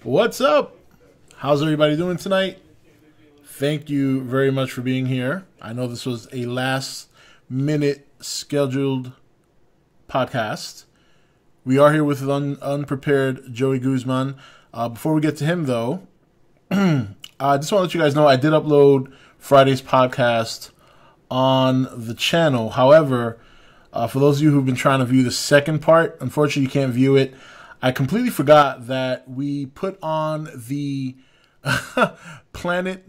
What's up? How's everybody doing tonight? Thank you very much for being here. I know this was a last-minute scheduled podcast. We are here with unprepared Joey Guzman. Before we get to him, though, I just want to let you guys know I did upload Friday's podcast on the channel. However, for those of you who've been trying to view the second part, unfortunately you can't view it. I completely forgot that we put on the the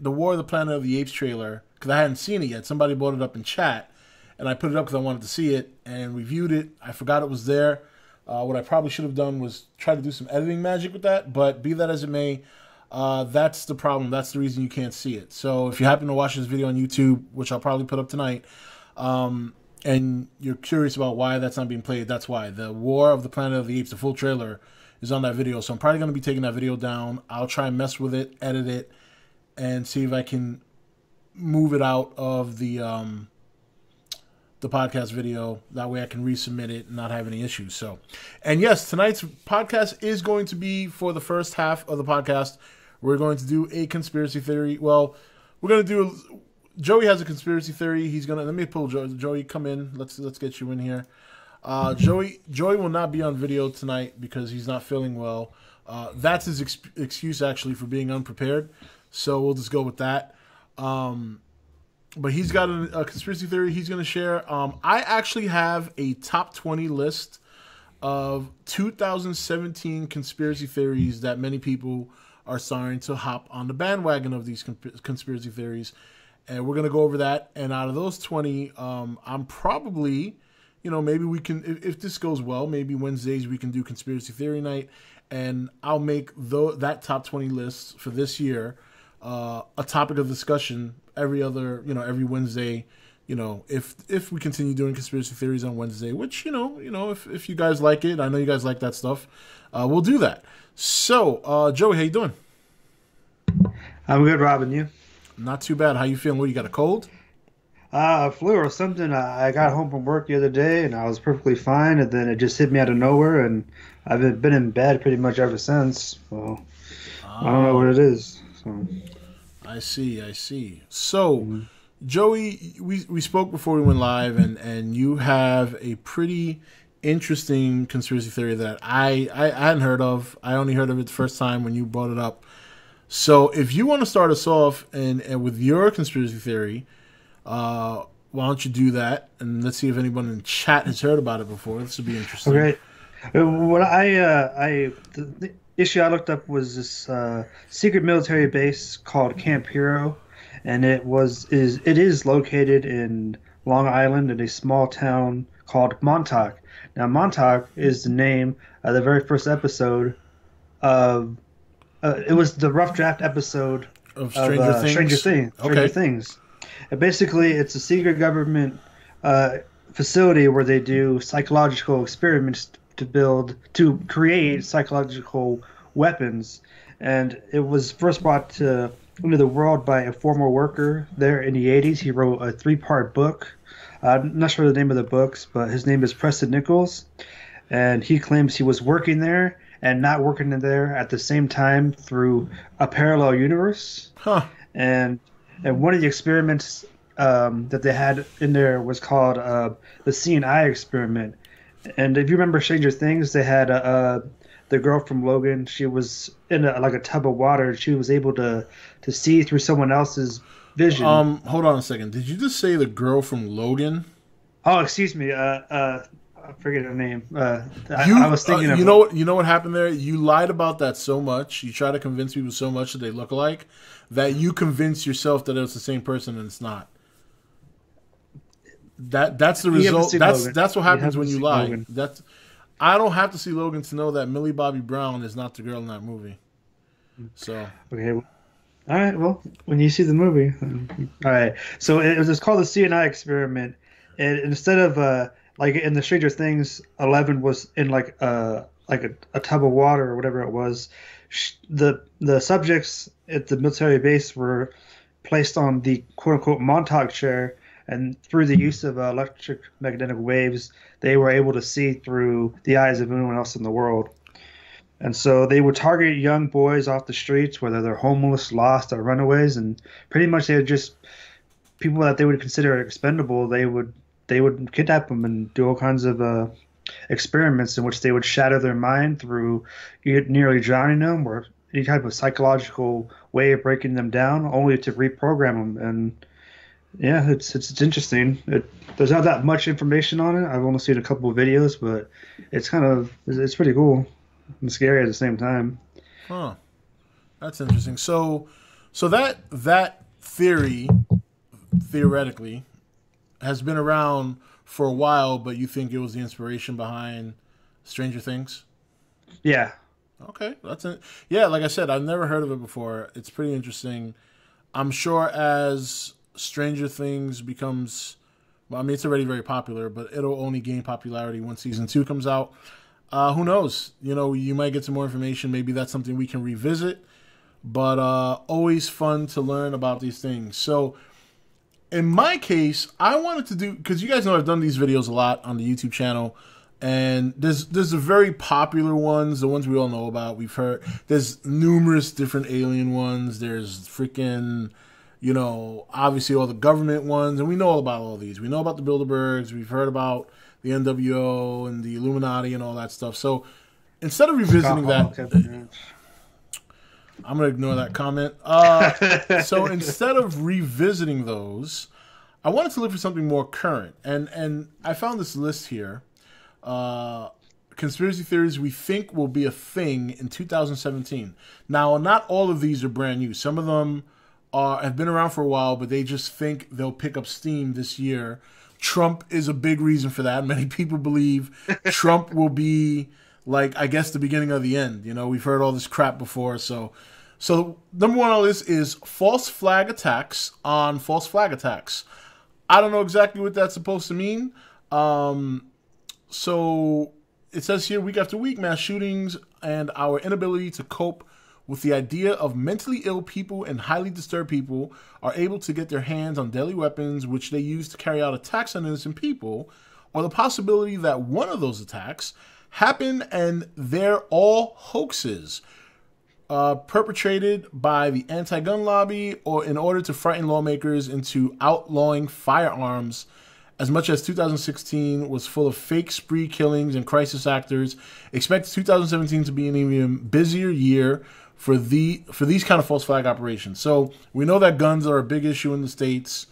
War of the Planet of the Apes trailer, because I hadn't seen it yet. Somebody brought it up in chat, and I put it up because I wanted to see it, and we viewed it. I forgot it was there. What I probably should have done was try to do some editing magic with that, but be that as it may, that's the problem. That's the reason you can't see it. So if you happen to watch this video on YouTube, which I'll probably put up tonight, and you're curious about why that's not being played, that's why. The War of the Planet of the Apes, the full trailer, is on that video. So I'm probably going to be taking that video down. I'll try and mess with it, edit it, and see if I can move it out of the podcast video. That way I can resubmit it and not have any issues. So, and yes, tonight's podcast is going to be, for the first half of the podcast, we're going to do a conspiracy theory. Well, we're going to do... Joey has a conspiracy theory. He's gonna, let me pull Joey. Joey, come in. Let's get you in here. Joey will not be on video tonight because he's not feeling well. That's his excuse actually for being unprepared. So we'll just go with that. But he's got a conspiracy theory he's going to share. I actually have a top 20 list of 2017 conspiracy theories that many people are starting to hop on the bandwagon of these conspiracy theories. And we're going to go over that. And out of those 20, I'm probably, maybe we can, if this goes well, maybe Wednesdays we can do conspiracy theory night. And I'll make that top 20 list for this year a topic of discussion every Wednesday. If we continue doing conspiracy theories on Wednesday, which, if you guys like it, I know you guys like that stuff, we'll do that. So, Joey, how you doing? I'm good, Rob, and you? Not too bad. How you feeling? What, you got a cold? Flu or something. I got home from work the other day, and I was perfectly fine, and then it just hit me out of nowhere, and I've been in bed pretty much ever since. So I don't know what it is. So. I see. So, Joey, we spoke before we went live, and you have a pretty interesting conspiracy theory that I hadn't heard of. I only heard of it the first time when you brought it up. So if you want to start us off and with your conspiracy theory, why don't you do that? And let's see if anyone in chat has heard about it before. This would be interesting. Okay. What the issue I looked up was this secret military base called Camp Hero, and it is located in Long Island in a small town called Montauk. Now Montauk is the name of the very first episode of. It was the rough draft episode of Stranger Things. And basically, it's a secret government facility where they do psychological experiments to create psychological weapons. And it was first brought into the world by a former worker there in the 80s. He wrote a 3-part book. I'm not sure the name of the books, but his name is Preston Nichols. And he claims he was working there and not working there at the same time through a parallel universe. Huh. And one of the experiments that they had in there was called the Seeing Eye experiment. And if you remember Stranger Things, they had the girl from Logan. She was in a tub of water. And she was able to see through someone else's vision. Hold on a second. Did you just say the girl from Logan? Oh, excuse me. I forget her name. I was thinking of you know what happened there? You lied about that so much. You try to convince people so much that they look alike that you convince yourself that it's the same person and it's not. That's the You haven't result. seen That's Logan. that's what You happens haven't when you seen lie. Logan. I don't have to see Logan to know that Millie Bobby Brown is not the girl in that movie. So Okay. All right. Well, when you see the movie, all right. So it was it's called the CNI experiment, and instead of like in the Stranger Things, 11 was in like a tub of water or whatever it was. The subjects at the military base were placed on the quote unquote Montauk chair, and through the use of electric magnetic waves, they were able to see through the eyes of anyone else in the world. And so they would target young boys off the streets, whether they're homeless, lost, or runaways, and pretty much they would just people that they would consider expendable. They would kidnap them and do all kinds of experiments in which they would shatter their mind through nearly drowning them or any type of psychological way of breaking them down, only to reprogram them. And yeah, it's interesting. There's not that much information on it. I've only seen a couple of videos, but it's pretty cool and scary at the same time. huh. That's interesting. So that theoretically has been around for a while, but you think it was the inspiration behind Stranger Things? Yeah, Okay, that's it. Yeah, like I said, I've never heard of it before. It's pretty interesting. I'm sure as Stranger Things becomes, well, I mean, it's already very popular, but it'll only gain popularity when season 2 comes out. Who knows? You know, you might get some more information. Maybe that's something we can revisit. But always fun to learn about these things. So in my case, I wanted to do, because you guys know I've done these videos a lot on the YouTube channel, and there's the very popular ones, the ones we all know about. We've heard there's numerous different alien ones. There's freaking, you know, obviously all the government ones, and we know all about all these. We know about the Bilderbergs. We've heard about the NWO and the Illuminati and all that stuff. So instead of revisiting that, I'm going to ignore that comment. So instead of revisiting those, I wanted to look for something more current. And I found this list here. Conspiracy theories we think will be a thing in 2017. Now, not all of these are brand new. Some of them have been around for a while, but they just think they'll pick up steam this year. Trump is a big reason for that. Many people believe Trump will be, like, I guess, the beginning of the end. You know, we've heard all this crap before. So number one on the list is false flag attacks on false flag attacks. I don't know exactly what that's supposed to mean. So it says here, week after week, mass shootings and our inability to cope with the idea of mentally ill people and highly disturbed people are able to get their hands on deadly weapons, which they use to carry out attacks on innocent people, or the possibility that one of those attacks happen and they're all hoaxes perpetrated by the anti-gun lobby or in order to frighten lawmakers into outlawing firearms. As much as 2016 was full of fake spree killings and crisis actors, expect 2017 to be an even busier year for these kind of false flag operations. So we know that guns are a big issue in the States.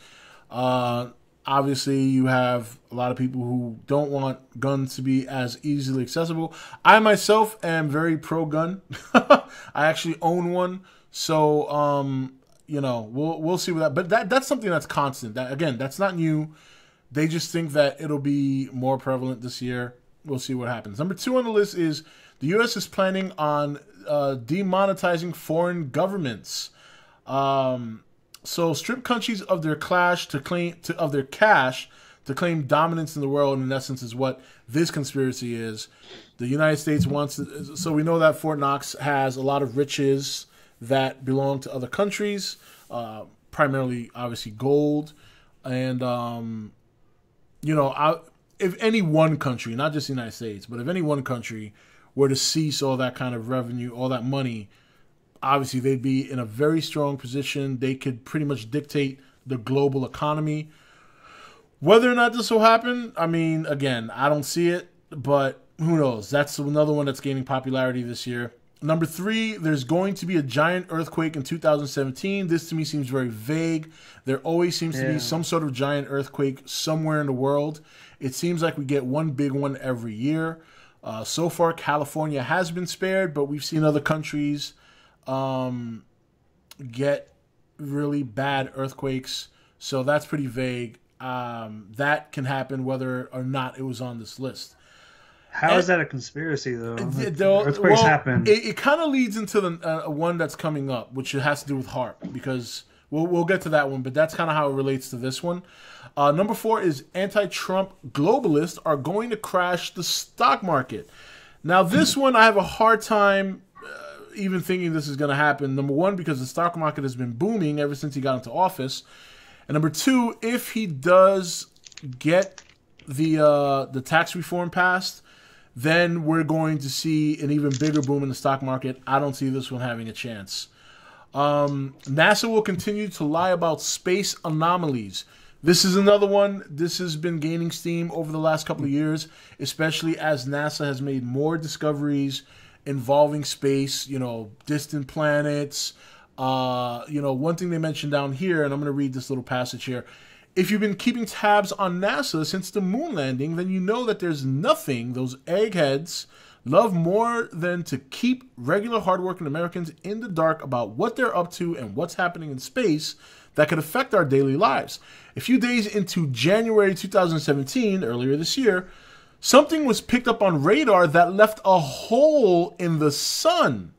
Obviously, you have a lot of people who don't want guns to be as easily accessible. I myself am very pro-gun. I actually own one. So, you know, we'll see what that. But that's something that's constant. That, again, that's not new. They just think that it'll be more prevalent this year. We'll see what happens. Number 2 on the list is the U.S. is planning on demonetizing foreign governments. So strip countries of their cash to claim dominance in the world. In essence, is what this conspiracy is. The United States wants to, so we know that Fort Knox has a lot of riches that belong to other countries, primarily, obviously, gold, and you know, if any one country, not just the United States, but if any one country were to seize all that kind of revenue, all that money, obviously they'd be in a very strong position. They could pretty much dictate the global economy. Whether or not this will happen, I mean, again, I don't see it, but who knows? That's another one that's gaining popularity this year. Number 3, there's going to be a giant earthquake in 2017. This to me seems very vague. There always seems to be some sort of giant earthquake somewhere in the world. It seems like we get one big one every year. So far, California has been spared, but we've seen other countries get really bad earthquakes. So that's pretty vague. that can happen whether or not it was on this list. How is that a conspiracy, though? Earthquakes happen. It kind of leads into the one that's coming up, which has to do with HAARP, because we'll get to that one, but that's kind of how it relates to this one. Number 4 is anti-Trump globalists are going to crash the stock market. Now, this one I have a hard time even thinking this is going to happen. Number 1, because the stock market has been booming ever since he got into office. And number 2, if he does get the tax reform passed, then we're going to see an even bigger boom in the stock market. I don't see this one having a chance. NASA will continue to lie about space anomalies. This is another one. This has been gaining steam over the last couple of years, especially as NASA has made more discoveries involving space, distant planets. One thing they mentioned down here, and I'm going to read this little passage here. If you've been keeping tabs on NASA since the moon landing, then you know that there's nothing those eggheads love more than to keep regular hardworking Americans in the dark about what they're up to and what's happening in space that could affect our daily lives. A few days into January 2017, earlier this year, something was picked up on radar that left a hole in the sun.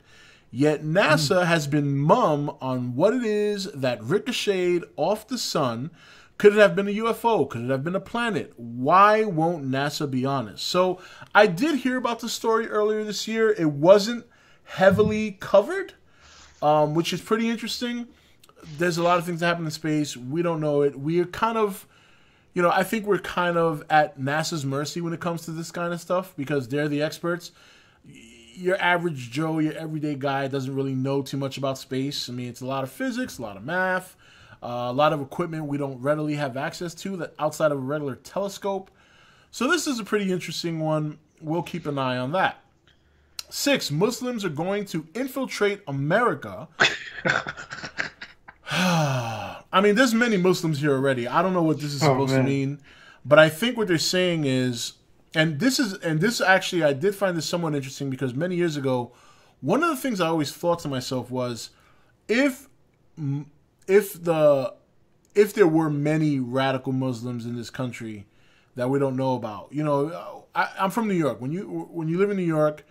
Yet NASA has been mum on what it is that ricocheted off the sun. Could it have been a UFO? Could it have been a planet? Why won't NASA be honest? So I did hear about the story earlier this year. It wasn't heavily covered, which is pretty interesting. There's a lot of things that happen in space. We don't know it. We're kind of, I think we're kind of at NASA's mercy when it comes to this kind of stuff because they're the experts. Your average Joe, your everyday guy doesn't really know too much about space. I mean, it's a lot of physics, a lot of math. A lot of equipment we don't readily have access to that outside of a regular telescope. So this is a pretty interesting one. We'll keep an eye on that. 6, Muslims are going to infiltrate America. I mean, there's many Muslims here already. I don't know what this is supposed to mean, but I think what they're saying is, and this actually, I did find this somewhat interesting because many years ago, one of the things I always thought to myself was, if there were many radical Muslims in this country that we don't know about, I'm from New York. When you live in New York,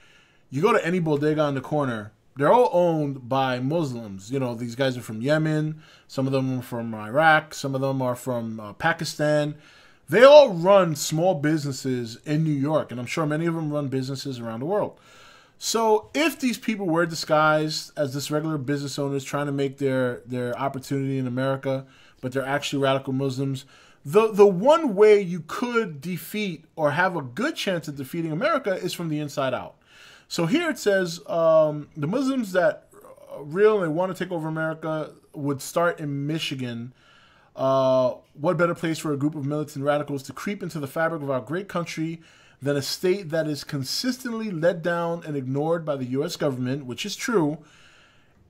you go to any bodega on the corner, they're all owned by Muslims. These guys are from Yemen, some of them are from Iraq, some of them are from Pakistan. They all run small businesses in New York, and I'm sure many of them run businesses around the world. So if these people were disguised as this regular business owners trying to make their opportunity in America, but they're actually radical Muslims, the one way you could defeat or have a good chance at defeating America is from the inside out. So here it says the Muslims that real and want to take over America would start in Michigan. What better place for a group of militant radicals to creep into the fabric of our great country than a state that is consistently let down and ignored by the U.S. government, which is true.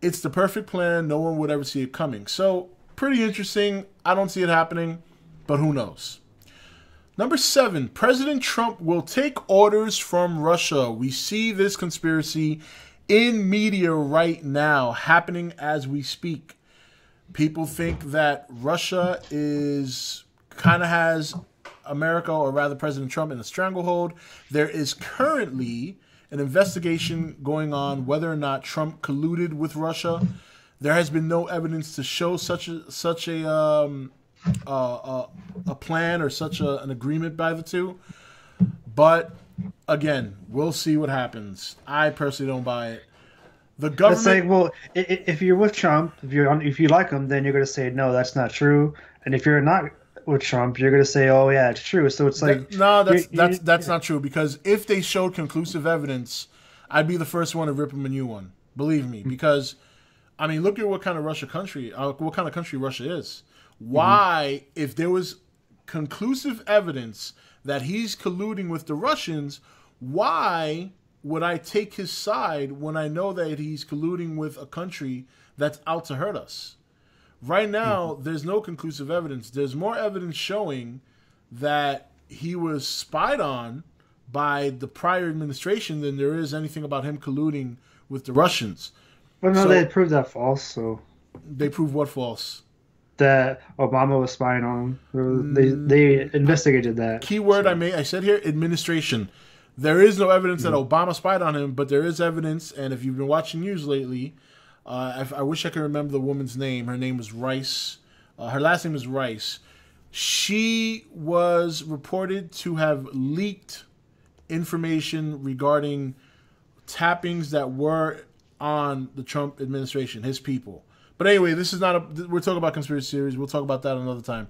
It's the perfect plan. No one would ever see it coming. So, pretty interesting. I don't see it happening, but who knows? Number 7, President Trump will take orders from Russia. We see this conspiracy in media right now, happening as we speak. People think that Russia kind of has America, or rather President Trump, in a stranglehold. There is currently an investigation going on whether or not Trump colluded with Russia. There has been no evidence to show such a plan or such an agreement by the two. But again, we'll see what happens. I personally don't buy it. The government. It's like, well, if you're with Trump, if you like him, then you're going to say no, that's not true. And if you're not with Trump, you're going to say, oh yeah, it's true. So it's like that's not true, because if they showed conclusive evidence, I'd be the first one to rip them a new one. Believe me, because I mean, look at what kind of country Russia is. Why, if there was conclusive evidence that he's colluding with the Russians, why would I take his side when I know that he's colluding with a country that's out to hurt us? Right now, there's no conclusive evidence. There's more evidence showing that he was spied on by the prior administration than there is anything about him colluding with the Russians. Well, no, they proved that false. So they proved what false? that Obama was spying on him. They investigated that. Key word So. I said here, administration. There is no evidence that Mhm. Obama spied on him, but there is evidence, and if you've been watching news lately, I wish I could remember the woman's name. Her name was Rice. Her last name is Rice. She was reported to have leaked information regarding tappings that were on the Trump administration, his people. But anyway, this is not we're talking about conspiracy theories. We'll talk about that another time.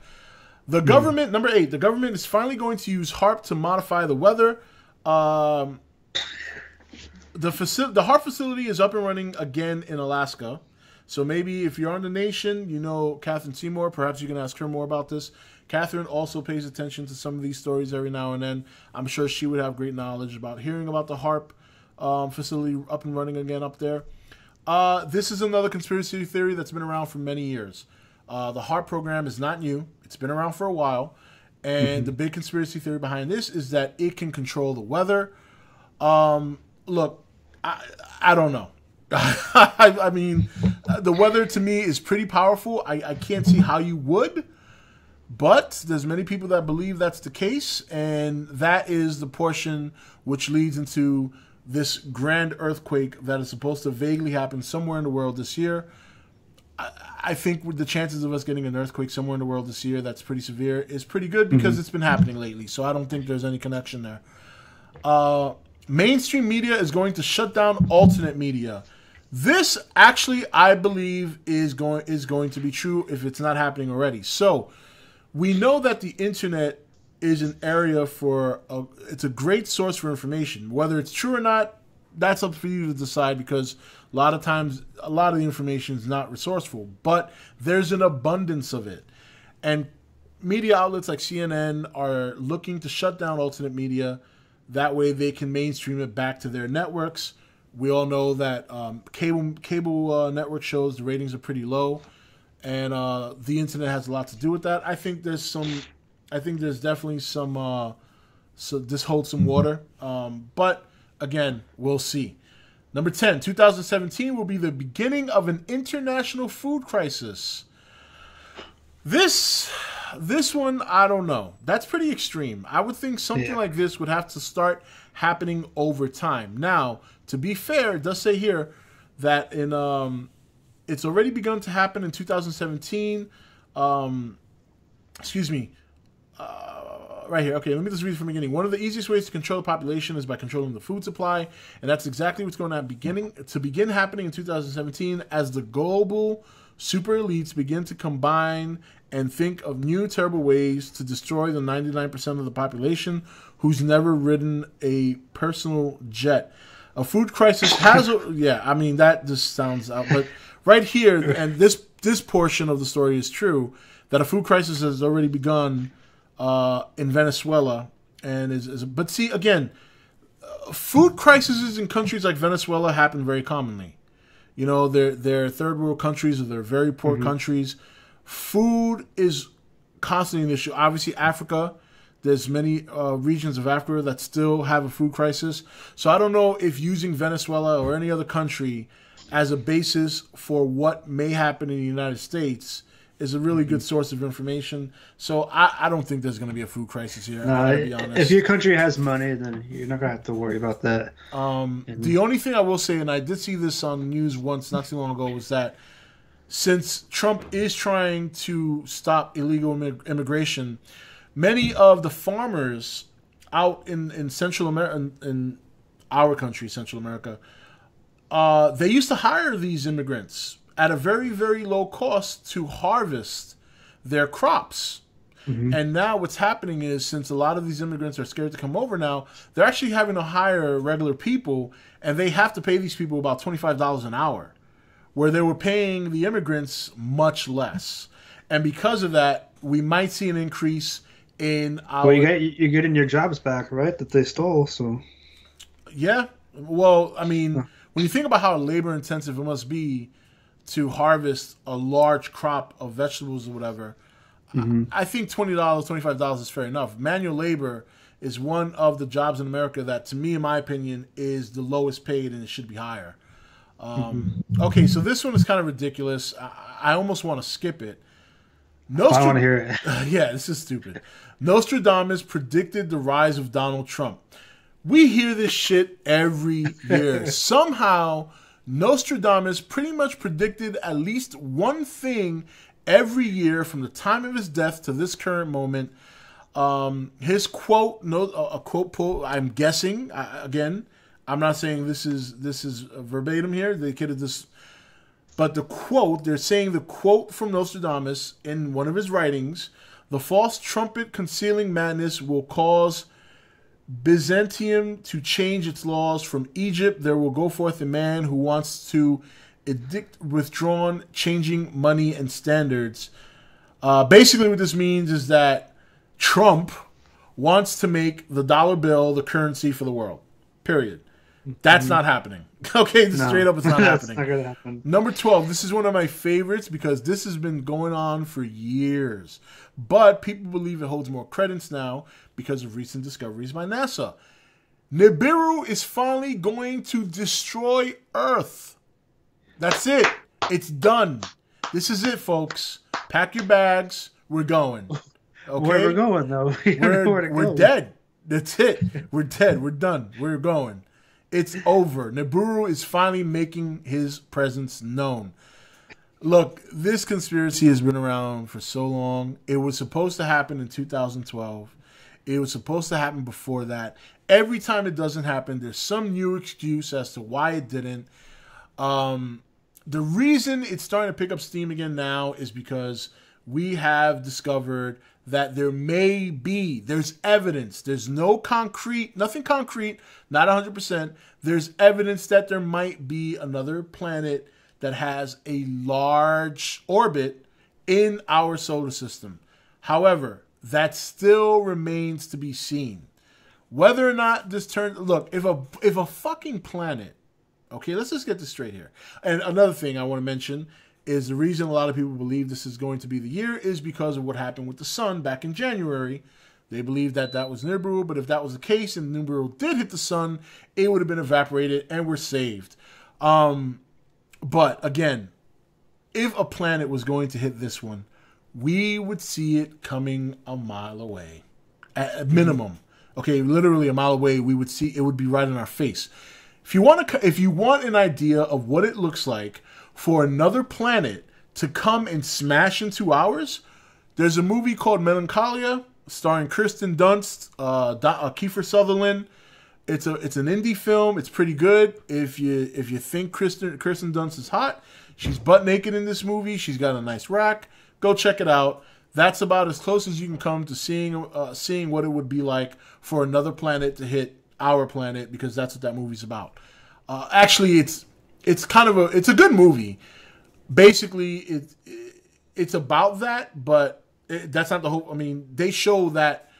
The government, number 8, the government is finally going to use HARP to modify the weather. The HARP facility is up and running again in Alaska. So maybe if you're on the nation, you know Catherine Seymour, perhaps you can ask her more about this. Catherine also pays attention to some of these stories every now and then. I'm sure she would have great knowledge about hearing about the HARP facility up and running again up there. This is another conspiracy theory that's been around for many years. The HARP program is not new. It's been around for a while. And the big conspiracy theory behind this is that it can control the weather. Look, I don't know. I mean, the weather to me is pretty powerful. I can't see how you would. But there's many people that believe that's the case. And that is the portion which leads into this grand earthquake that is supposed to vaguely happen somewhere in the world this year. I think with the chances of us getting an earthquake somewhere in the world this year that's pretty severe is pretty good because it's been happening lately. So I don't think there's any connection there. Mainstream media is going to shut down alternate media. This actually, I believe, is going to be true if it's not happening already. So we know that the internet is an area it's a great source for information. Whether it's true or not, that's up for you to decide because a lot of times, a lot of the information is not resourceful. But there's an abundance of it. And media outlets like CNN are looking to shut down alternate media. That way they can mainstream it back to their networks. We all know that cable network shows, the ratings are pretty low. And the internet has a lot to do with that. I think there's definitely some, so this holds some water. But again, we'll see. Number 10, 2017 will be the beginning of an international food crisis. This one, I don't know. That's pretty extreme. I would think something like this would have to start happening over time. Now, to be fair, it does say here that it's already begun to happen in 2017. Excuse me. Right here. Okay, let me just read it from the beginning. One of the easiest ways to control the population is by controlling the food supply, and that's exactly what's going to begin happening in 2017 as the global super elites begin to combine and think of new terrible ways to destroy the 99% of the population who's never ridden a personal jet. A food crisis has I mean that just sounds out, but right here, and this portion of the story is true, that a food crisis has already begun in Venezuela, and but see again, food crises in countries like Venezuela happen very commonly. You know, they're third world countries or they're very poor countries. Food is constantly an issue. Obviously, Africa, there's many regions of Africa that still have a food crisis. So I don't know if using Venezuela or any other country as a basis for what may happen in the United States is a really good source of information. So I don't think there's going to be a food crisis here. I gotta be honest. If your country has money, then you're not going to have to worry about that. The only thing I will say, and I did see this on the news once not too long ago, was that since Trump is trying to stop illegal immigration, many of the farmers out in Central America, in our country, Central America, they used to hire these immigrants at a very, very low cost to harvest their crops. And now what's happening is, since a lot of these immigrants are scared to come over now, they're actually having to hire regular people, and they have to pay these people about $25 an hour, where they were paying the immigrants much less. And because of that, we might see an increase in our... Well, you're getting your jobs back, right, that they stole, so... Yeah. Well, I mean, when you think about how labor-intensive it must be to harvest a large crop of vegetables or whatever, I think $20, $25 is fair enough. Manual labor is one of the jobs in America that, to me, in my opinion, is the lowest paid, and it should be higher. Okay, so this one is kind of ridiculous. I almost want to skip it. I want to hear it. Yeah, this is stupid. Nostradamus predicted the rise of Donald Trump. We hear this shit every year. Somehow, Nostradamus pretty much predicted at least one thing every year from the time of his death to this current moment. His quote, a quote, I'm guessing, again, I'm not saying this is verbatim here. The kid is this, but the quote, they're saying the quote from Nostradamus in one of his writings, the false trumpet concealing madness will cause Byzantium to change its laws. From Egypt there will go forth a man who wants to edict withdrawn, changing money and standards. Basically what this means is that Trump wants to make the dollar bill the currency for the world. Period. That's not happening. Okay, straight up, it's not happening. Not gonna happen. Number 12. This is one of my favorites because this has been going on for years. But people believe it holds more credence now because of recent discoveries by NASA. Nibiru is finally going to destroy Earth. That's it. It's done. This is it, folks. Pack your bags. We're going. Okay? Where we're going, though? We're dead. That's it. We're dead. We're done. We're going. It's over. Nibiru is finally making his presence known. Look, this conspiracy has been around for so long. It was supposed to happen in 2012. It was supposed to happen before that. Every time it doesn't happen, there's some new excuse as to why it didn't. The reason it's starting to pick up steam again now is because we have discovered that there's evidence. There's nothing concrete, not 100%. There's evidence that there might be another planet that has a large orbit in our solar system. However, that still remains to be seen. Whether or not this turns... Look, if a fucking planet... Okay, let's just get this straight here. And another thing I want to mention is the reason a lot of people believe this is going to be the year is because of what happened with the sun back in January. They believed that was Nibiru, but if that was the case and Nibiru did hit the sun, it would have been evaporated and we're saved. But again, if a planet was going to hit this one, we would see it coming a mile away, at minimum. Okay, literally a mile away, we would see it would be right in our face. If you want an idea of what it looks like for another planet to come and smash into ours, there's a movie called Melancholia starring Kirsten Dunst, Kiefer Sutherland. It's an indie film. It's pretty good. If you think Kirsten Dunst is hot, she's butt naked in this movie. She's got a nice rack. Go check it out. That's about as close as you can come to seeing what it would be like for another planet to hit our planet, because that's what that movie's about. Actually, it's a good movie. Basically, it's about that, but that's not the whole. I mean, they show that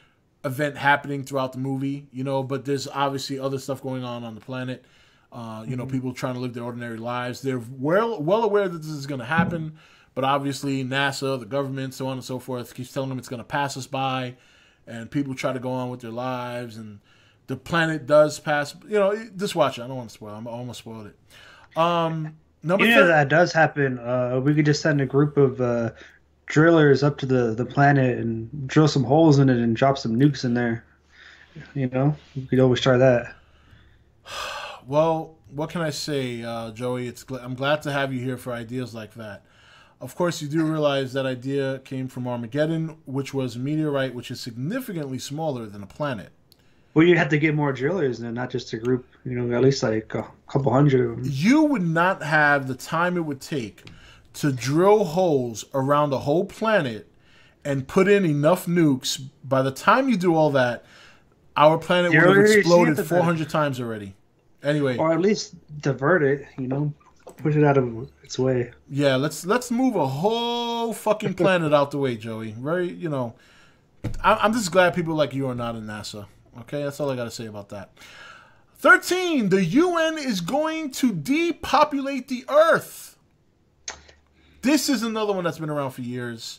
event happening throughout the movie, but there's obviously other stuff going on the planet. People trying to live their ordinary lives. They're well aware that this is going to happen, but obviously NASA, the government, so on and so forth, keeps telling them it's going to pass us by, and people try to go on with their lives, and the planet does pass. Just watch it. I don't want to spoil it. I almost spoiled it. That does happen. We could just send a group of drillers up to the planet and drill some holes in it and drop some nukes in there. We could always try that. Well, what can I say, Joey? I'm glad to have you here for ideas like that. Of course, you do realize that idea came from Armageddon, which was a meteorite which is significantly smaller than a planet. Well, you'd have to get more drillers then, not just a group, at least like a couple hundred of them. You would not have the time it would take to drill holes around the whole planet and put in enough nukes. By the time you do all that, our planet would have exploded 400 times already. Anyway. Or at least divert it, push it out of its way. Yeah, let's move a whole fucking planet out the way, Joey. I'm just glad people like you are not in NASA. Okay, that's all I got to say about that. 13, the UN is going to depopulate the Earth. This is another one that's been around for years.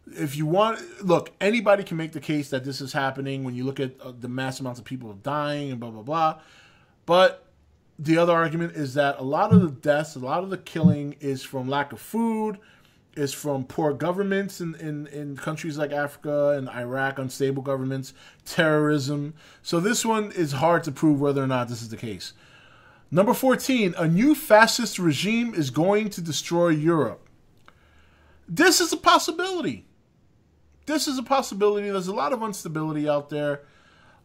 If you want, look, anybody can make the case that this is happening when you look at the mass amounts of people dying and blah, blah, blah. But the other argument is that a lot of the deaths, a lot of the killing is from lack of food. is from poor governments in countries like Africa and Iraq, unstable governments, terrorism. So this one is hard to prove whether or not this is the case. Number 14, a new fascist regime is going to destroy Europe. This is a possibility. This is a possibility. There's a lot of instability out there.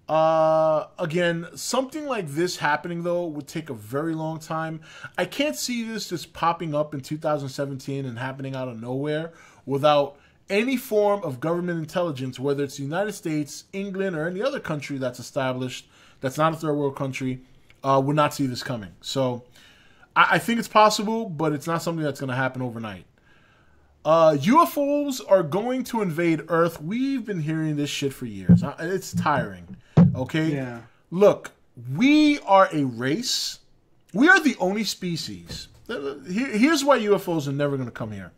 Again, something like this happening, though, would take a very long time. I can't see this just popping up in 2017 and happening out of nowhere without any form of government intelligence, whether it's the United States, England, or any other country that's established, that's not a third world country, would not see this coming. So I think it's possible, but it's not something that's going to happen overnight. UFOs are going to invade Earth. We've been hearing this shit for years. It's tiring. Okay? Yeah. Look, we are a race. We are the only species. Here's why UFOs are never going to come here.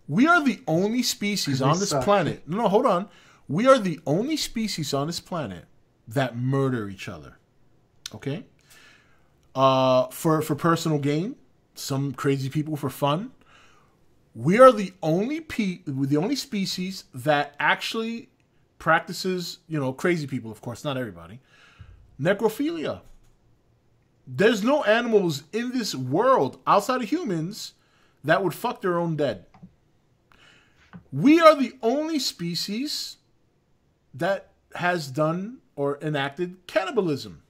We are the only species on this planet. No, hold on. We are the only species on this planet that murder each other. Okay? For personal gain. Some crazy people for fun. We are the only species that actually practices, crazy people, of course, not everybody, necrophilia. There's no animals in this world outside of humans that would fuck their own dead. We are the only species that has done or enacted cannibalism.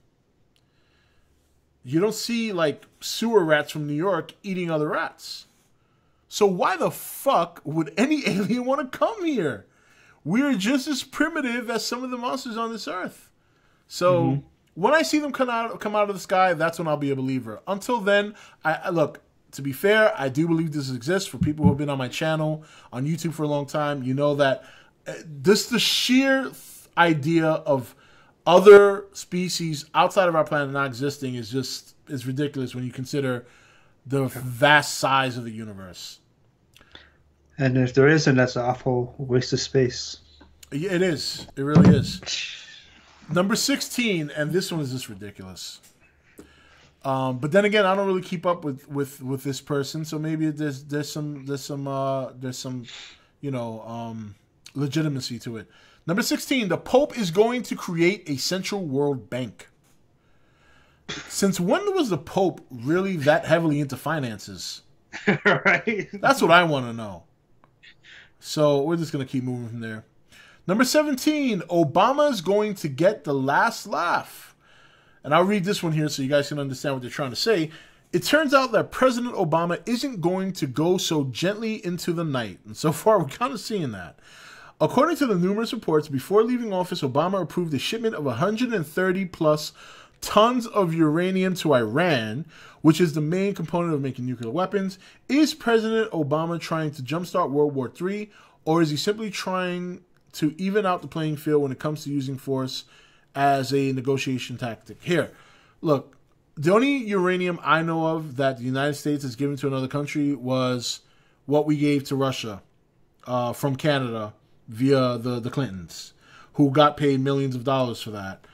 You don't see, like, sewer rats from New York eating other rats. So why the fuck would any alien want to come here? We're just as primitive as some of the monsters on this earth. So when I see them come out of the sky, that's when I'll be a believer. Until then, I look, to be fair, I do believe this exists. For people who have been on my channel, on YouTube for a long time, you know that the sheer idea of other species outside of our planet not existing is ridiculous when you consider the vast size of the universe. And if there isn't, that's an awful waste of space. It is. It really is. Number 16, and this one is just ridiculous. But then again, I don't really keep up with this person, so maybe there's some legitimacy to it. Number 16, the Pope is going to create a central world bank. Since when was the Pope really that heavily into finances? Right. That's what I want to know. So we're just going to keep moving from there. Number 17, Obama's going to get the last laugh. And I'll read this one here so you guys can understand what they're trying to say. It turns out that President Obama isn't going to go so gently into the night. And so far, we're kind of seeing that. According to the numerous reports, before leaving office, Obama approved a shipment of 130 plus tons of uranium to Iran, which is the main component of making nuclear weapons. Is President Obama trying to jumpstart World War III, or is he simply trying to even out the playing field when it comes to using force as a negotiation tactic? Here, look, the only uranium I know of that the United States has given to another country was what we gave to Russia from Canada via the Clintons, who got paid millions of dollars for that.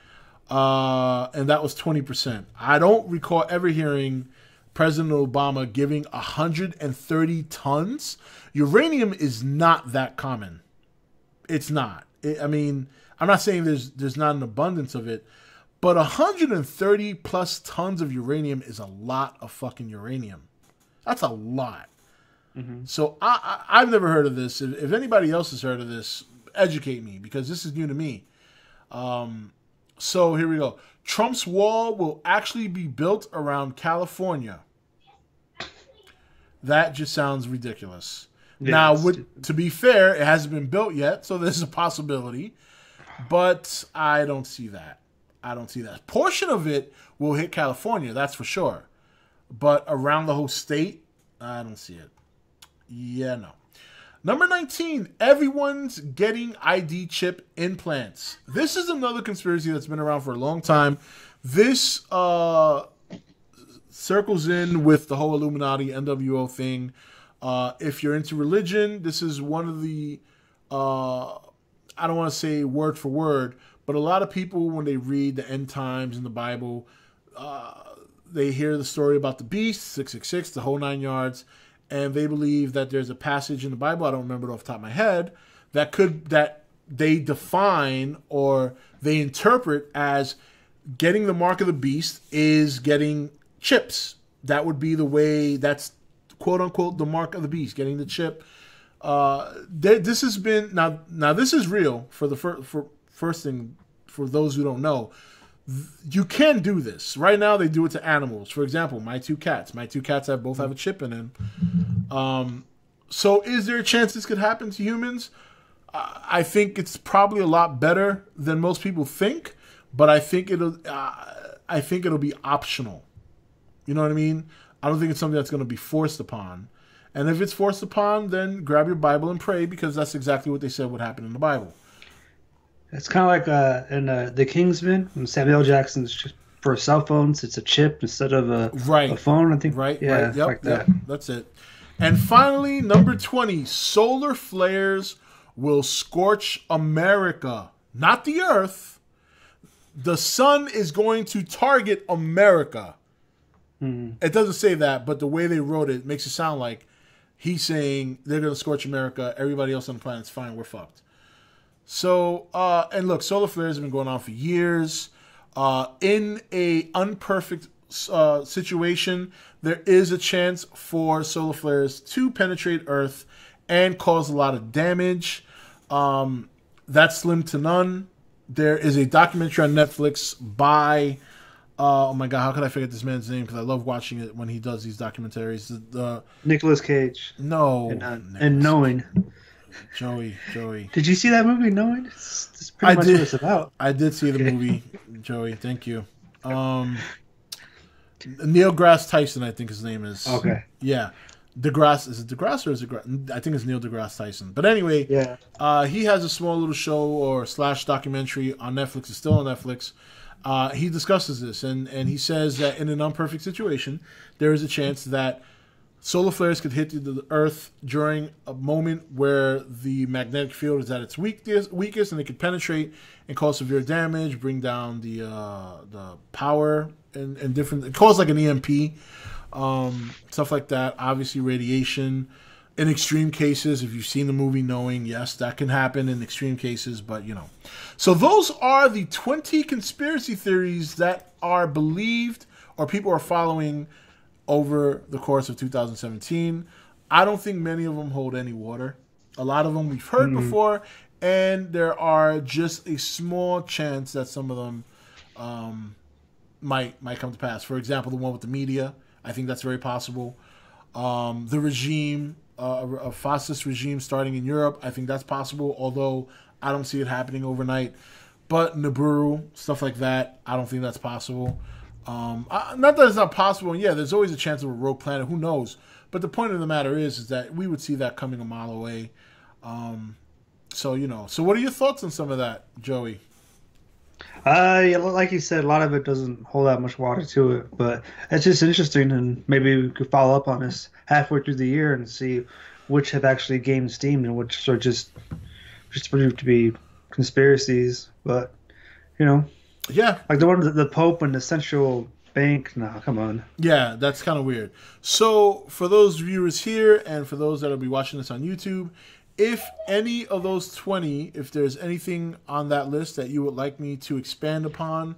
And that was 20%. I don't recall ever hearing President Obama giving 130 tons. Uranium is not that common. It's not. I'm not saying there's not an abundance of it, but 130 plus tons of uranium is a lot of fucking uranium. That's a lot. Mm-hmm. So I've never heard of this. If anybody else has heard of this, educate me, because this is new to me. So here we go. Trump's wall will actually be built around California. That just sounds ridiculous. Yeah, now, to be fair, it hasn't been built yet, so there's a possibility. But I don't see that. Portion of it will hit California, that's for sure. But around the whole state, I don't see it. Yeah, no. Number 19, everyone's getting ID chip implants. This is another conspiracy that's been around for a long time. This circles in with the whole Illuminati, NWO thing. If you're into religion, this is one of the, I don't want to say word for word, but a lot of people, when they read the end times in the Bible, they hear the story about the beast, 666, the whole 9 yards. and they believe that there's a passage in the Bible, I don't remember it off the top of my head, that they define or they interpret as getting the mark of the beast is getting chips. That would be the way, that's quote unquote the mark of the beast, getting the chip. This has been, now this is real for the first thing, for those who don't know. You can do this. Right now they do it to animals. For example, my two cats both have a chip in them. So is there a chance this could happen to humans? I think it's probably a lot better than most people think, but I think it'll be optional. You know what I mean? I don't think it's something that's going to be forced upon. And if it's forced upon, then grab your Bible and pray, because that's exactly what they said would happen in the Bible. It's kind of like in The Kingsman, when Samuel Jackson's just for cell phones, it's a chip instead of a phone, I think. Right, yeah, right. Yep, like that. Yep, that's it. And finally, number 20, solar flares will scorch America, not the earth. The sun is going to target America. Mm-hmm. It doesn't say that, but the way they wrote it makes it sound like he's saying they're going to scorch America. Everybody else on the planet's fine. We're fucked. So, and look, solar flares have been going on for years. In a unperfect situation, there is a chance for solar flares to penetrate Earth and cause a lot of damage. That's slim to none. There is a documentary on Netflix by, oh my God, how could I forget this man's name? Because I love watching it when he does these documentaries. Nicolas Cage. No. And Knowing. Joey. Did you see that movie, Knowing? It's pretty much what it's about. I did see the movie, Joey. Thank you. Neil deGrasse Tyson, I think his name is. Okay. Yeah. Is it DeGrasse or is it DeGrasse? I think it's Neil deGrasse Tyson. But anyway, yeah. He has a small little show or / documentary on Netflix. It's still on Netflix. He discusses this, and he says that in an imperfect situation, there is a chance that solar flares could hit the Earth during a moment where the magnetic field is at its weakest, and it could penetrate and cause severe damage, bring down the power, and different. It cause like an EMP, stuff like that. Obviously, radiation. In extreme cases, if you've seen the movie Knowing, yes, that can happen in extreme cases, but you know. So those are the 20 conspiracy theories that are believed or people are following over the course of 2017. I don't think many of them hold any water. A lot of them we've heard before, and there are just a small chance that some of them might come to pass. For example, the one with the media, I think that's very possible. The regime, a fascist regime starting in Europe, I think that's possible, although I don't see it happening overnight. But Nibiru, stuff like that, I don't think that's possible. Not that it's not possible, and yeah, there's always a chance of a rogue planet, who knows? But the point of the matter is that we would see that coming a mile away. So, you know. So what are your thoughts on some of that, Joey? Yeah, like you said, a lot of it doesn't hold that much water to it, but it's just interesting, and maybe we could follow up on this halfway through the year and see which have actually gained steam and which are just proved to be conspiracies. But, you know. Yeah. Like the one with the Pope and the central bank. No, come on. Yeah, that's kind of weird. So for those viewers here and for those that will be watching this on YouTube, if any of those 20, if there's anything on that list that you would like me to expand upon,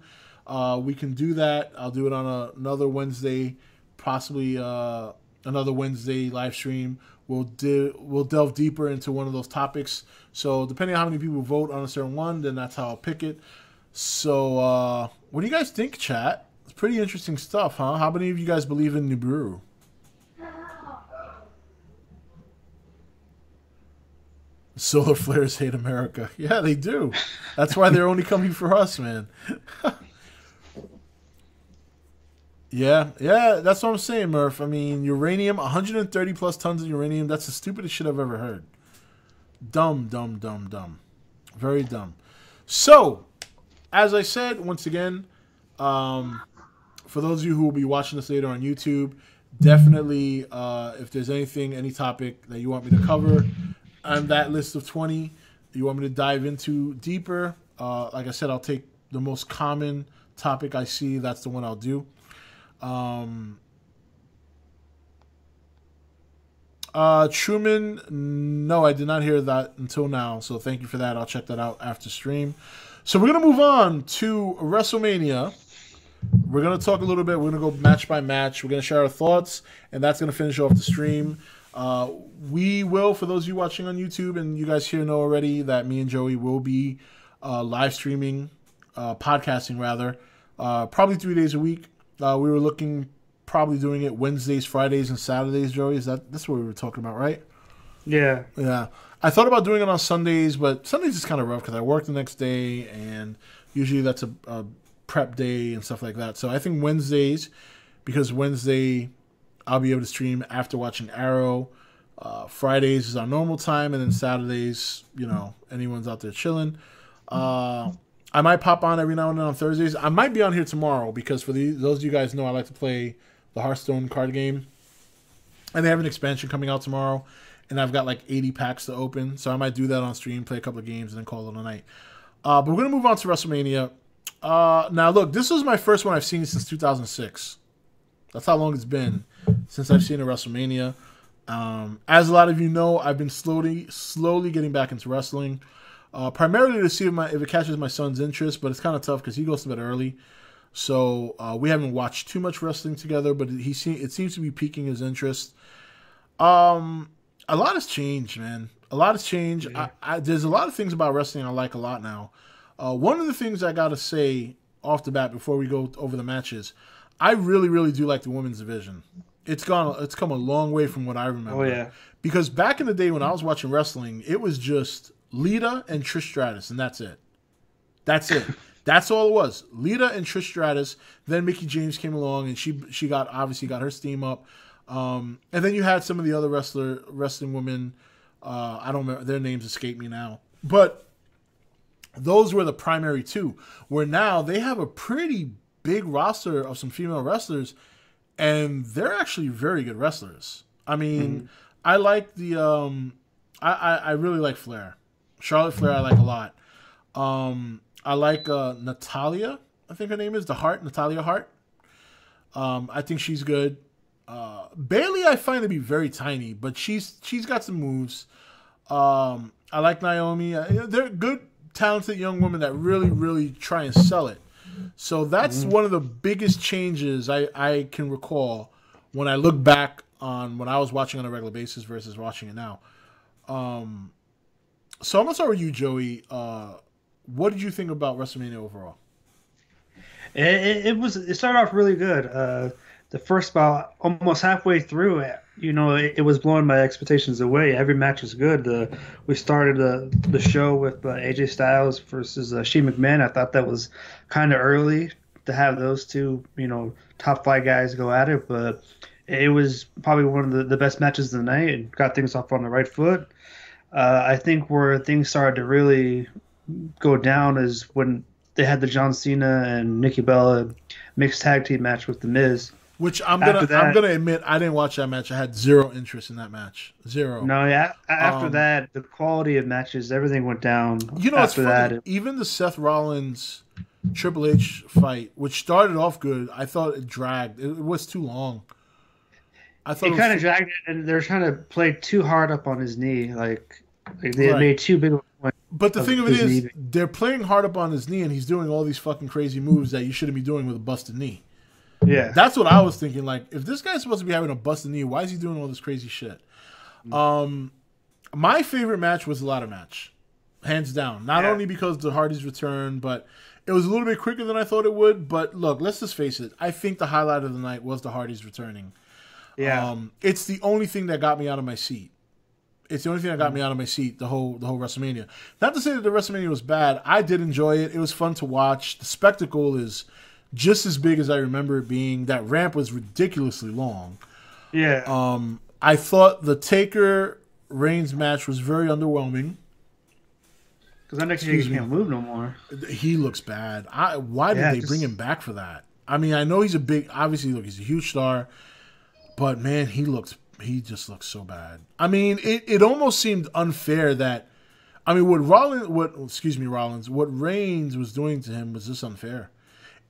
we can do that. I'll do it on another Wednesday, possibly another Wednesday live stream. We'll delve deeper into one of those topics. So depending on how many people vote on a certain one, then that's how I'll pick it. So, what do you guys think, chat? It's pretty interesting stuff, huh? How many of you guys believe in Nibiru? Solar flares hate America. Yeah, they do. That's why they're only coming for us, man. Yeah, that's what I'm saying, Murph. I mean, uranium, 130 plus tons of uranium, that's the stupidest shit I've ever heard. Dumb. Very dumb. So, as I said, once again, for those of you who will be watching this later on YouTube, definitely, if there's any topic that you want me to cover on that list of 20, you want me to dive into deeper, like I said, I'll take the most common topic I see. That's the one I'll do. Truman, no, I did not hear that until now. So thank you for that. I'll check that out after stream. So we're going to move on to WrestleMania. We're going to talk a little bit. We're going to go match by match. We're going to share our thoughts, and that's going to finish off the stream. We will, for those of you watching on YouTube, and you guys here know already that me and Joey will be live streaming, podcasting rather, probably 3 days a week. We were looking probably doing it Wednesdays, Fridays, and Saturdays, Joey. That's what we were talking about, right? Yeah. Yeah. I thought about doing it on Sundays, but Sundays is kind of rough because I work the next day, and usually that's a prep day and stuff like that. So I think Wednesdays, because Wednesday I'll be able to stream after watching Arrow. Fridays is our normal time, and then Saturdays, anyone's out there chilling. I might pop on every now and then on Thursdays. I might be on here tomorrow because for those of you guys know I like to play the Hearthstone card game, and they have an expansion coming out tomorrow. And I've got like 80 packs to open. So I might do that on stream, play a couple of games, and then call it a night. But we're going to move on to WrestleMania. Now, look, this is my first one I've seen since 2006. That's how long it's been since I've seen a WrestleMania. As a lot of you know, I've been slowly getting back into wrestling. Primarily to see if it catches my son's interest, but it's kind of tough because he goes to bed early. So we haven't watched too much wrestling together, but it seems to be piquing his interest. A lot has changed, man. A lot has changed. Yeah. There's a lot of things about wrestling I like a lot now. One of the things I got to say off the bat before we go over the matches, I really, really do like the women's division. It's come a long way from what I remember. Oh, yeah. Because back in the day when I was watching wrestling, it was just Lita and Trish Stratus, and that's it. That's it. That's all it was. Lita and Trish Stratus. Then Mickie James came along, and she obviously got her steam up. And then you had some of the other wrestling women. I don't remember, their names escape me now. But those were the primary two. Where now they have a pretty big roster of some female wrestlers, and they're actually very good wrestlers. I mean, I like the I really like Flair. Charlotte Flair I like a lot. I like Natalia, I think her name is, Natalia Hart. I think she's good. Bailey I find to be very tiny, but she's got some moves. I like Naomi. They're good, talented young women that really, really try and sell it. So that's one of the biggest changes I can recall when I look back on when I was watching on a regular basis versus watching it now. So I'm gonna start with you, Joey. What did you think about WrestleMania overall? It started off really good. The first about almost halfway through it, it was blowing my expectations away. Every match was good. We started the show with AJ Styles versus Shane McMahon. I thought that was kind of early to have those two, top 5 guys go at it, but it was probably one of the best matches of the night and got things off on the right foot. I think where things started to really go down is when they had the John Cena and Nikki Bella mixed tag team match with The Miz. Which I'm gonna admit I didn't watch that match. I had zero interest in that match. Zero. No, yeah. After that, the quality of matches, everything went down. After that, even the Seth Rollins Triple H fight, which started off good, I thought it dragged. It was too long. I thought it kind of dragged it, and they're trying to play too hard up on his knee, like they made too big of a point. But the thing of it is, they're playing hard up on his knee, and he's doing all these fucking crazy moves that you shouldn't be doing with a busted knee. Yeah, that's what I was thinking. Like, if this guy's supposed to be having a busted knee, why is he doing all this crazy shit? My favorite match was the ladder match, hands down. Not only because the Hardys returned, but it was a little bit quicker than I thought it would. But look, let's just face it. I think the highlight of the night was the Hardys returning. Yeah, it's the only thing that got me out of my seat. It's the only thing that got me out of my seat. The whole WrestleMania. Not to say that the WrestleMania was bad. I did enjoy it. It was fun to watch. The spectacle is just as big as I remember it being. That ramp was ridiculously long. Yeah. I thought the Taker Reigns match was very underwhelming. Because Undertaker can't move no more. He looks bad. Why did they bring him back for that? I mean, I know he's obviously, look, he's a huge star, but man, he just looks so bad. I mean, it almost seemed unfair that, I mean, what Reigns was doing to him was just unfair.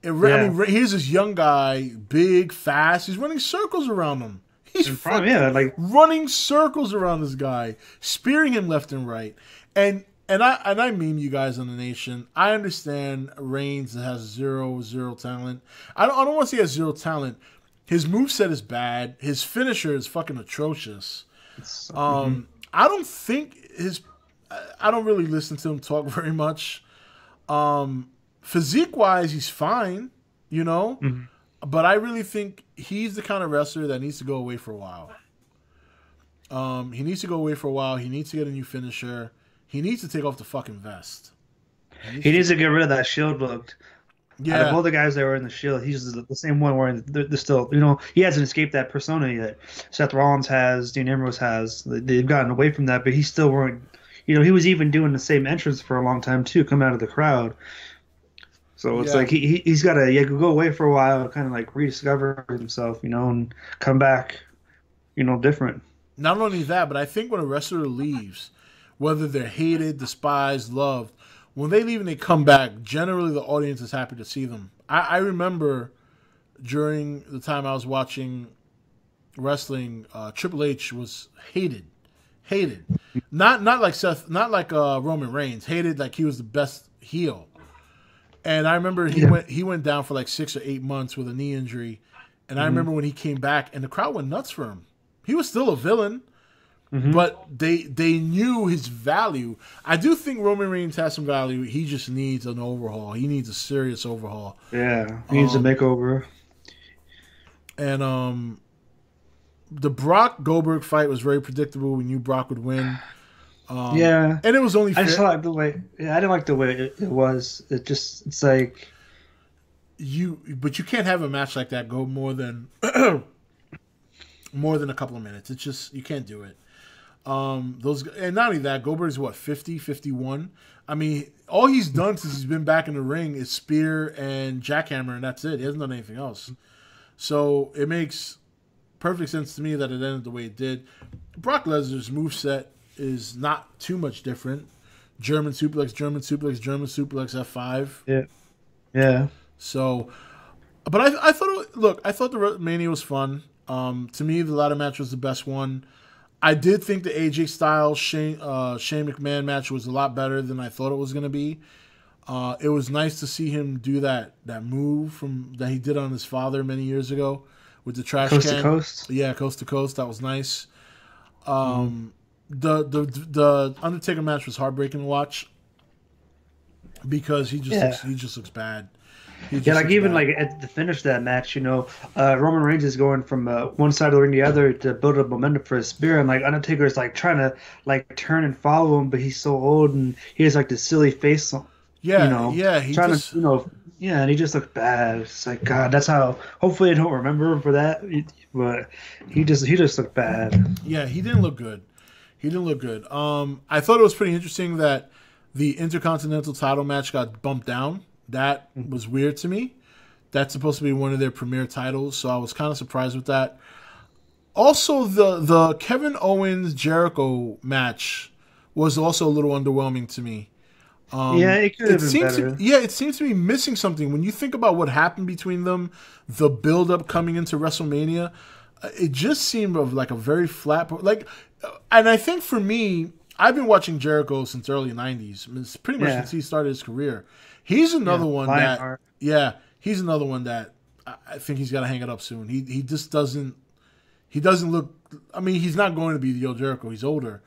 I mean, here's this young guy, big, fast. He's running circles around him. He's in prime, yeah, like running circles around this guy, spearing him left and right. And I meme you guys on the nation. I understand Reigns has zero talent. I don't want to say he has zero talent. His moveset is bad. His finisher is fucking atrocious. I don't think I don't really listen to him talk very much. Physique wise, he's fine, you know. Mm-hmm. But I really think he's the kind of wrestler that needs to go away for a while. He needs to go away for a while. He needs to get a new finisher. He needs to take off the fucking vest. He needs to get rid of that Shield look. Yeah. Out of all the guys that were in the Shield, he's the same one wearing the still. You know, he hasn't escaped that persona yet. Seth Rollins has, Dean Ambrose has. They've gotten away from that, but he's still wearing. You know, he was even doing the same entrance for a long time too, coming out of the crowd. So it's like he's got to go away for a while, kind of like rediscover himself, you know, and come back, you know, different. Not only that, but I think when a wrestler leaves, whether they're hated, despised, loved, when they leave and they come back, generally the audience is happy to see them. I remember during the time I was watching wrestling, Triple H was hated. Not like Seth, not like Roman Reigns. Hated like he was the best heel. And I remember he went down for like 6 or 8 months with a knee injury. And I remember when he came back and the crowd went nuts for him. He was still a villain, but they knew his value. I do think Roman Reigns has some value. He just needs an overhaul. He needs a serious overhaul. Yeah, he needs a makeover. And the Brock Goldberg fight was very predictable. We knew Brock would win. And it was only fair. I just like the way. Yeah, I didn't like the way it was. It's like but you can't have a match like that go more than a couple of minutes. It's just you can't do it. And not only that, Goldberg's what 50, 51. I mean, all he's done since he's been back in the ring is spear and jackhammer, and that's it. He hasn't done anything else. So it makes perfect sense to me that it ended the way it did. Brock Lesnar's moveset is not too much different. German suplex, F5. Yeah. So, but I thought the Mania was fun. To me, the ladder match was the best one. I did think the AJ Styles Shane McMahon match was a lot better than I thought it was going to be. It was nice to see him do that move that he did on his father many years ago with the trash coast can. To coast. Yeah, coast to coast. That was nice. The Undertaker match was heartbreaking to watch because he just looks bad. At the finish of that match, you know, Roman Reigns is going from one side of the ring to the other to build up momentum for his spear, and like Undertaker is like trying to like turn and follow him, but he's so old and he has like this silly face. Yeah, you know, and he just looked bad. It's like God, that's how. Hopefully, I don't remember him for that, but he just looked bad. Yeah, he didn't look good. I thought it was pretty interesting that the Intercontinental title match got bumped down. That was weird to me. That's supposed to be one of their premier titles, so I was kind of surprised with that. Also, the Kevin Owens Jericho match was also a little underwhelming to me. It could have been better. It seems to be missing something. When you think about what happened between them, the build-up coming into WrestleMania, it just seemed of like a very flat... And I think for me, I've been watching Jericho since early 90s. It's pretty much since he started his career. He's another one that... Yeah, he's another one that I think he's got to hang it up soon. He just doesn't... He doesn't look... I mean, he's not going to be the old Jericho. He's older.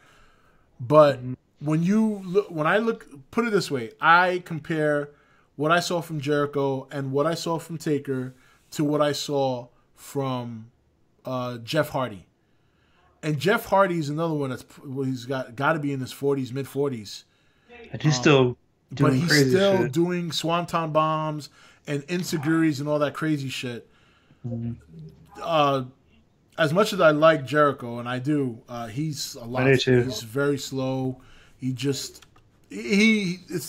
But... When I look, put it this way, I compare what I saw from Jericho and what I saw from Taker to what I saw from Jeff Hardy. And Jeff Hardy is another one he's got to be in his 40s, mid 40s. And he's still doing crazy shit. But he's still doing swanton bombs and insecurities and all that crazy shit. As much as I like Jericho, and I do, he's a lot. He's very slow. It's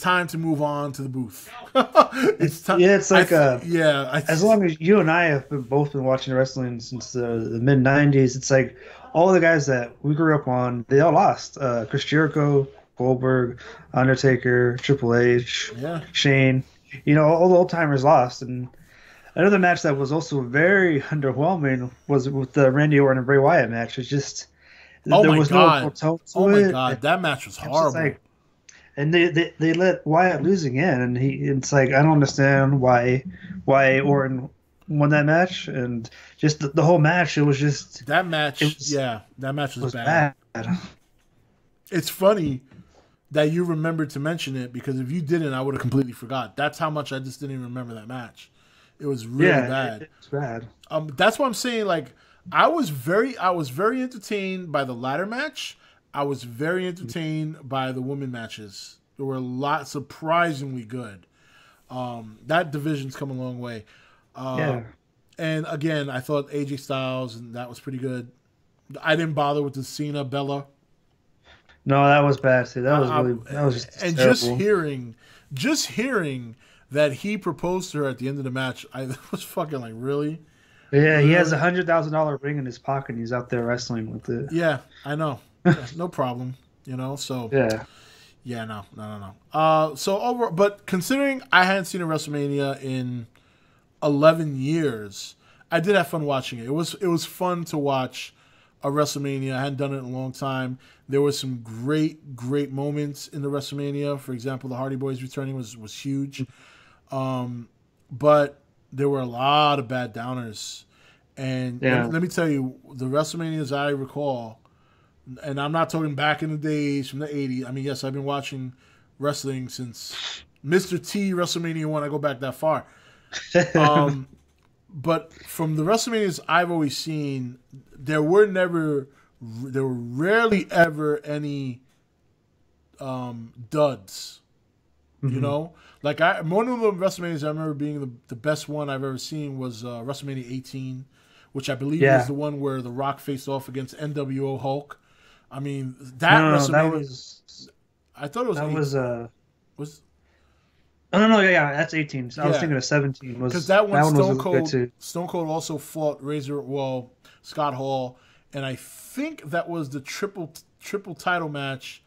time to move on to the booth. It's time. Yeah, it's like as long as you and I have both been watching wrestling since the mid '90s, it's like all the guys that we grew up on, they all lost. Chris Jericho, Goldberg, Undertaker, Triple H, Shane. You know, all the old timers lost, and Another match that was also very underwhelming was with the Randy Orton and Bray Wyatt match. It's just Oh there my was no real god. tone Oh to my it. god. That match was It was just horrible. like, and they let Wyatt lose again, and it's like I don't understand why Orton won that match, and just the whole match. That It match, was yeah, that match it was was bad. bad. It's funny that you remembered to mention it because if you didn't, I would have completely forgot. That's how much I just didn't even remember that match. It was really Yeah, bad. it's bad. That's what I'm saying. Like, I was very entertained by the ladder match. I was very entertained by the women matches. There were a lot surprisingly good. That division's come a long way. Uh, Yeah. and again, I thought AJ Styles and that was pretty good. I didn't bother with the Cena Bella. No, that was bad too. I, That was just and terrible. just hearing that he proposed to her at the end of the match, I was fucking like, really, Yeah, he has really? $100,000 ring in his pocket. And he's out there wrestling with it. Yeah, I know. Yeah, no problem. You know, so Yeah. yeah, no. So over, but considering I hadn't seen a WrestleMania in 11 years, I did have fun watching it. It was fun to watch a WrestleMania. I hadn't done it in a long time. There were some great moments in the WrestleMania. For example, the Hardy Boys returning was huge. But there were a lot of bad downers. And Yeah. let me tell you, the WrestleManias I recall, and I'm not talking back in the days from the 80s. I mean, yes, I've been watching wrestling since Mr. T WrestleMania 1. I go back that far. But from the WrestleManias I've always seen, there were rarely ever any duds. You know, like one of the WrestleManias I remember being the best one I've ever seen was WrestleMania 18, which I believe was Yeah. the one where The Rock faced off against NWO Hulk. I mean, that No, that WrestleMania, was I thought it was that eight, was was oh no, yeah, that's 18. So I was yeah, thinking of 17 because was that one that one was really good too. Stone Cold also fought Scott Hall, and I think that was the triple title match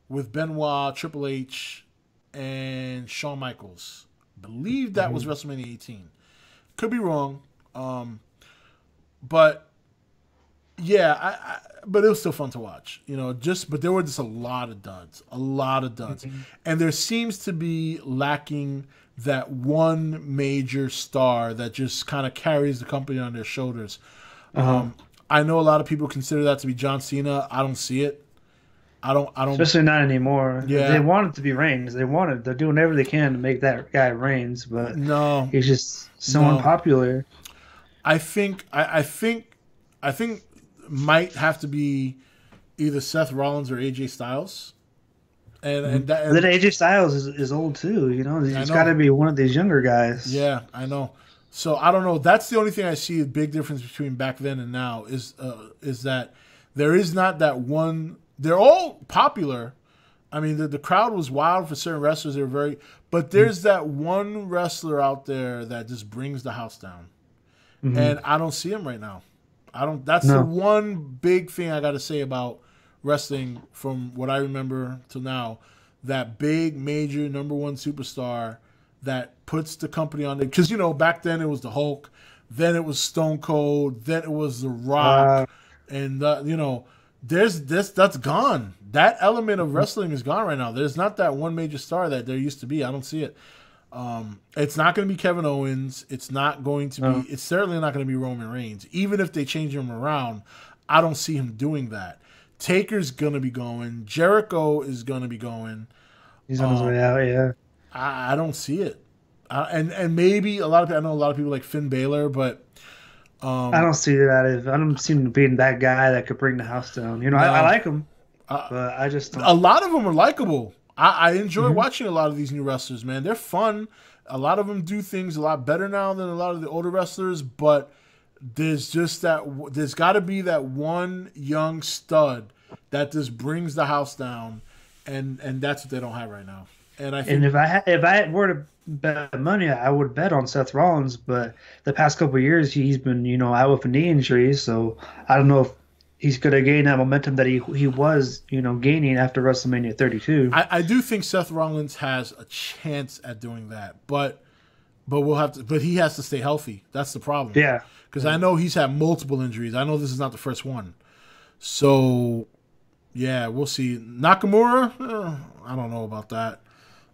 with Benoit, Triple H, and Shawn Michaels. I believe that was WrestleMania 18. Could be wrong, but yeah, but it was still fun to watch, you know. But there were just a lot of duds, and there seems to be lacking that one major star that just kind of carries the company on their shoulders. Uh-huh. I know a lot of people consider that to be John Cena. I don't see it. I don't. Especially not anymore. They Yeah, want it to be Reigns. They're doing everything they can to make that guy Reigns, but no, he's just so no. unpopular. I think might have to be either Seth Rollins or AJ Styles, But then AJ Styles is old too, you know. I It's got to know. be one of these younger guys. Yeah, I know. So I don't know. That's the only thing I see a big difference between back then and now is that there is not that one. They're all popular. I mean, the crowd was wild for certain wrestlers. They were but there's that one wrestler out there that just brings the house down, and I don't see him right now. I don't. That's the No. one big thing I got to say about wrestling from what I remember to now. That big major number one superstar that puts the company on it. Because, you know, back then it was the Hulk, then it was Stone Cold, then it was The Uh, Rock, and, you know, that's gone. That element of wrestling is gone right now. There's not that one major star that there used to be. I don't see it. It's not going to be Kevin Owens. It's not going to be. It's certainly not going to be Roman Reigns. Even if they change him around, I don't see him doing that. Taker's going to be going. Jericho is going to be going. he's on his way out. Yeah. I don't see it. And maybe a lot of people, I know a lot of people like Finn Balor, but I don't see that. I don't see him being that guy that could bring the house down. You know, I no. like him, but I just don't. A lot of them are likable. I enjoy watching a lot of these new wrestlers, man. They're fun. A lot of them do things a lot better now than a lot of the older wrestlers, but there's got to be that one young stud that just brings the house down, and that's what they don't have right now. And I think, And if I were to bet money, I would bet on Seth Rollins. But the past couple of years, he's been out with a knee injury, so I don't know if he's going to gain that momentum that he was gaining after WrestleMania 32. I do think Seth Rollins has a chance at doing that, but But we'll have to. But he has to stay healthy. That's the problem. Yeah. Because I know he's had multiple injuries. I know this is not the first one. So, yeah, we'll see. Nakamura, I don't know about that.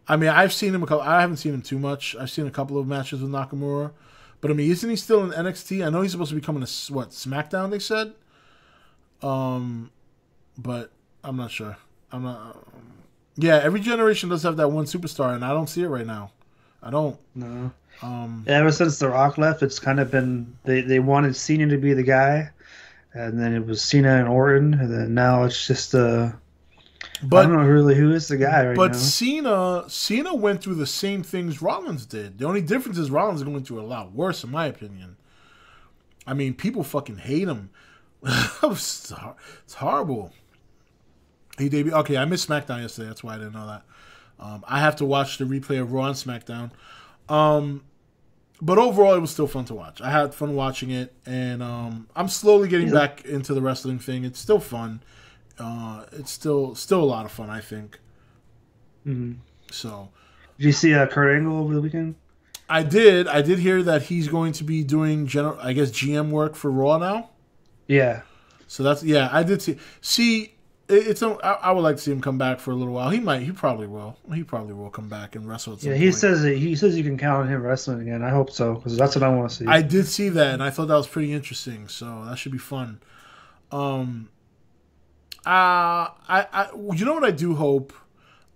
I mean, I've seen him I haven't seen him too much. I've seen a couple of matches with Nakamura. But, I mean, isn't he still in NXT? I know he's supposed to be coming to, SmackDown, they said? But I'm not sure. I'm not... Yeah, every generation does have that one superstar, and I don't see it right now. I don't. No. Ever since The Rock left, it's kind of been they wanted Cena to be the guy, and then it was Cena and Orton, and then now it's just I don't know really who is the guy right now. But Cena went through the same things Rollins did. The only difference is Rollins is going through a lot worse, in my opinion. I mean, people fucking hate him. It's horrible. He debuted. Okay, I missed SmackDown yesterday. That's why I didn't know that. I have to watch the replay of Raw and SmackDown. But overall, it was still fun to watch. I had fun watching it, and I'm slowly getting back into the wrestling thing. It's still fun. It's still a lot of fun, I think. Mm-hmm. So, did you see Kurt Angle over the weekend? I did. I did hear that he's going to be doing GM work for Raw now. Yeah. So I did see. See. I would like to see him come back for a little while. He probably will. He probably will come back and wrestle at some point. He says you can count on him wrestling again. I hope so, because that's what I want to see. I did see that, and I thought that was pretty interesting. So that should be fun. You know what I do hope?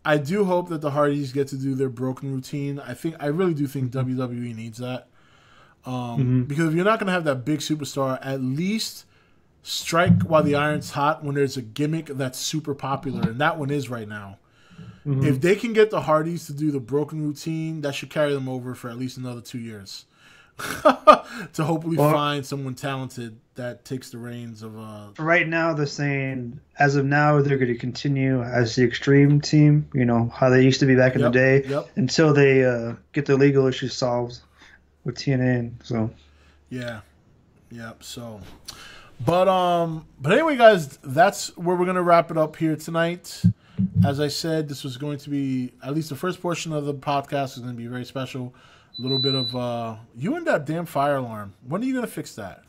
I do hope that the Hardys get to do their broken routine. I really do think WWE needs that. Because if you're not going to have that big superstar, at least strike while the iron's hot when there's a gimmick that's super popular, and that one is right now. Mm-hmm. If they can get the Hardys to do the broken routine, that should carry them over for at least another 2 years. To hopefully find someone talented that takes the reins of... Right now, they're saying, as of now, they're going to continue as the Extreme team, you know, how they used to be back in the day, until they get the legal issues solved with TNN, so... Yeah. So... But anyway, guys, that's where we're going to wrap it up here tonight. As I said, this was going to be, at least the first portion of the podcast is going to be very special. A little bit of, you and that damn fire alarm. When are you going to fix that?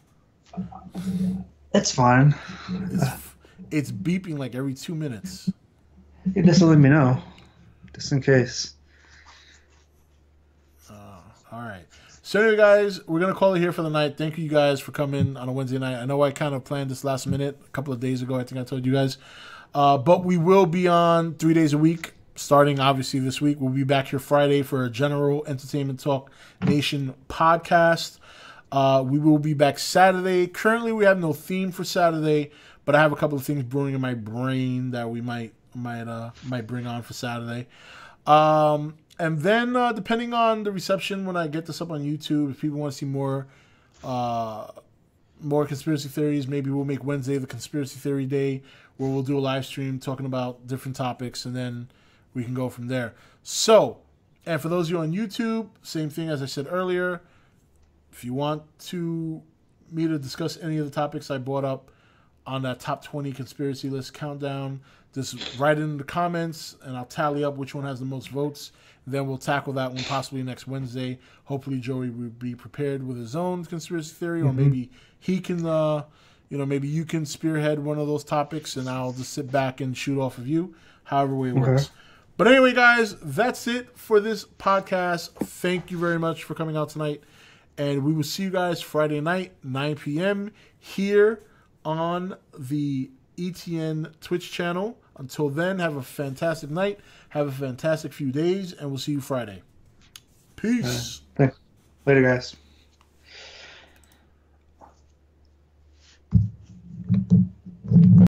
It's fine. It's beeping like every 2 minutes. You just let me know, just in case. All right. So anyway, guys, we're going to call it here for the night. Thank you guys for coming on a Wednesday night. I know I kind of planned this last minute a couple of days ago. I think I told you guys. But we will be on 3 days a week, starting obviously this week. We'll be back here Friday for a general Entertainment Talk Nation podcast. We will be back Saturday. Currently, we have no theme for Saturday, but I have a couple of things brewing in my brain that we might bring on for Saturday. And then, depending on the reception when I get this up on YouTube, if people want to see more conspiracy theories, maybe we'll make Wednesday the conspiracy theory day, where we'll do a live stream talking about different topics, and then we can go from there. So, and for those of you on YouTube, same thing as I said earlier. If you want me to discuss any of the topics I brought up on that top 20 conspiracy list countdown, just write it in the comments, and I'll tally up which one has the most votes. Then we'll tackle that one possibly next Wednesday. Hopefully Joey will be prepared with his own conspiracy theory, or maybe he can, maybe you can spearhead one of those topics, and I'll just sit back and shoot off of you, however way it works. But anyway, guys, that's it for this podcast. Thank you very much for coming out tonight, and we will see you guys Friday night, 9 p.m. here on the ETN Twitch channel. Until then, have a fantastic night. Have a fantastic few days, and we'll see you Friday. Peace. Thanks. Later, guys.